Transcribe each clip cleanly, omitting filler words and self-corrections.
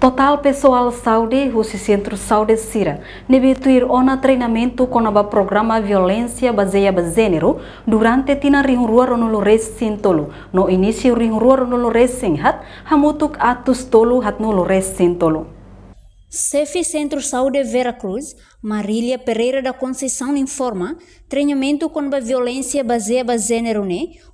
Total pessoal saúde, o Centro Saúde Sira, nebetuir ona treinamento com o programa violência baseada em gênero durante tina rua ronolo recém tolo. No início rua ronolo recém hat, hamutuk atus tolo hat nolo recém tolo. CEFI Centro Saúde Veracruz, Marília Pereira da Conceição informa treinamento com a violência baseada em gênero,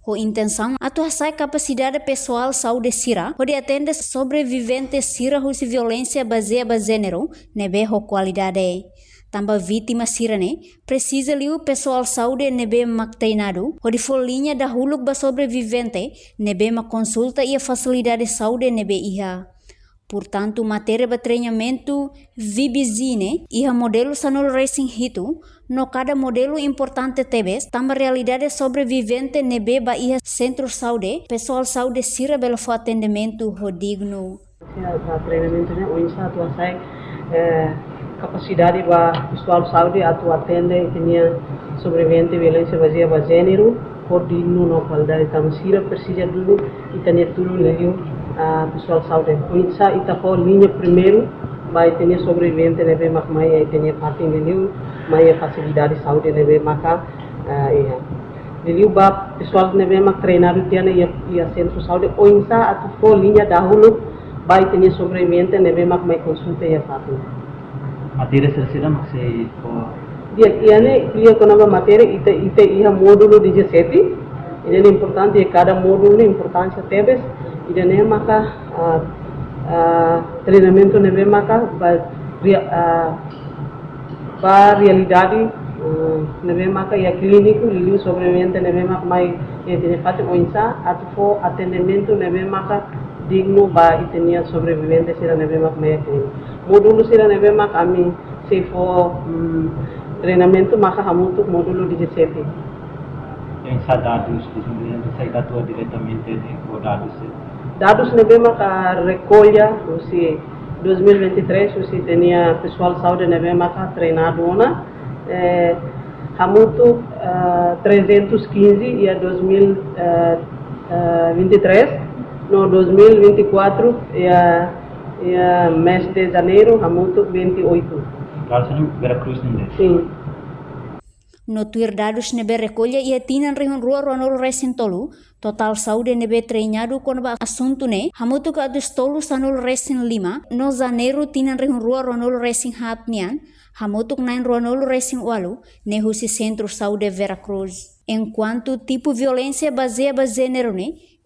com intenção atuar a capacidade pessoal saúde Sira, pode atender sobreviventes Sira com violência baseada em gênero, nebe com qualidade. Também vítima Sira, precisa liu pessoal saúde nebe mak treinado, pode folhinha da huluk ba sobrevivente, nebe mak consulta e a facilidade saúde nebe iha. Portanto, matéria de treinamento vibizine e a modelo sanol racing hito, no cada modelo importante tebes, também realidade sobrevivente nebe ba iha centro saúde, pessoal saúde sira belo fo atendimento digno. Treinamento o insato asai capacidade ba pessoal saúde atu atende tinha sobrevivente violência baseada em gênero, por digno no qualidade tam sira precisa dulu e tinha tudo leu pessoal saúde. Isso ita for linha primeiro, vai ter sobrevivente nebe mak mai tem parte nele, mai facilidade saúde nebe maka Nele ba pessoal nebe mak treinado tiana ia centro saúde ou insa atu for linha dahulu vai ter sobrevivente nebe mak mai consulta ia parte. Matéria será se dia iane clear com a matéria ita ia módulo 17. Ini importante cada módulo importância tebes e maka treinamento nebe maka ba realidade nebe maka ya clínico liu sobrevivente nebe maka mai tem fate oinsa atfo atendimento nebe maka digno ba itenia sobrevivente sira nebe maka mai clínico módulo sira nebe maka ami se for treinamento maka hamutuk módulo 17 em dados sai dados diretamente de dados. Dados nebe maka recolha, se 2023 se tinha pessoal saúde nebe maka treinado ona, hamutu 315 e a 2023, no 2024 e a mês de janeiro hamutu 28. Calçado Veracruz não Sim. No tuir dados nebe recolha e atinan rihun rua ronol recintolu, total saúde nebe treinado com o assunto hamutu ka dos tolu sanol recin 5, no janeiro tinan rihun rua ronol recin hatnian, hamutu nain ronol recin 8, nehusi centro saúde Veracruz. Enquanto tipo violência baseada em gênero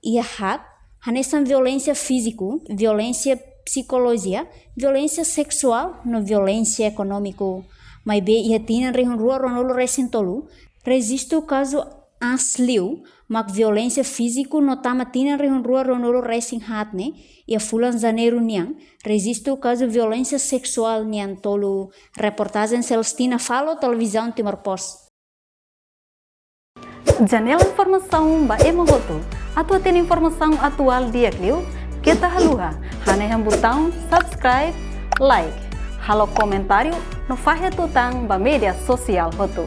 ia hat, hanesan violência físico, violência psicológica, violência sexual, no violência econômico. Mas bem, ia tinan rihun rua ronolo recintolu, resiste o caso asliu, mak violência físico no tama tinan rihun rua ronolo recin hatne, e a fulan janeiro niang, resiste o caso violência sexual niang tolu. Reportagem Celestina Falo, televisão Timor Post. Janela informação ba emogoto, atua tem informação atual dia kliu, kita haluha, haneham botão subscribe, like, halo comentário, no fahe tutang ba media sosial hotu.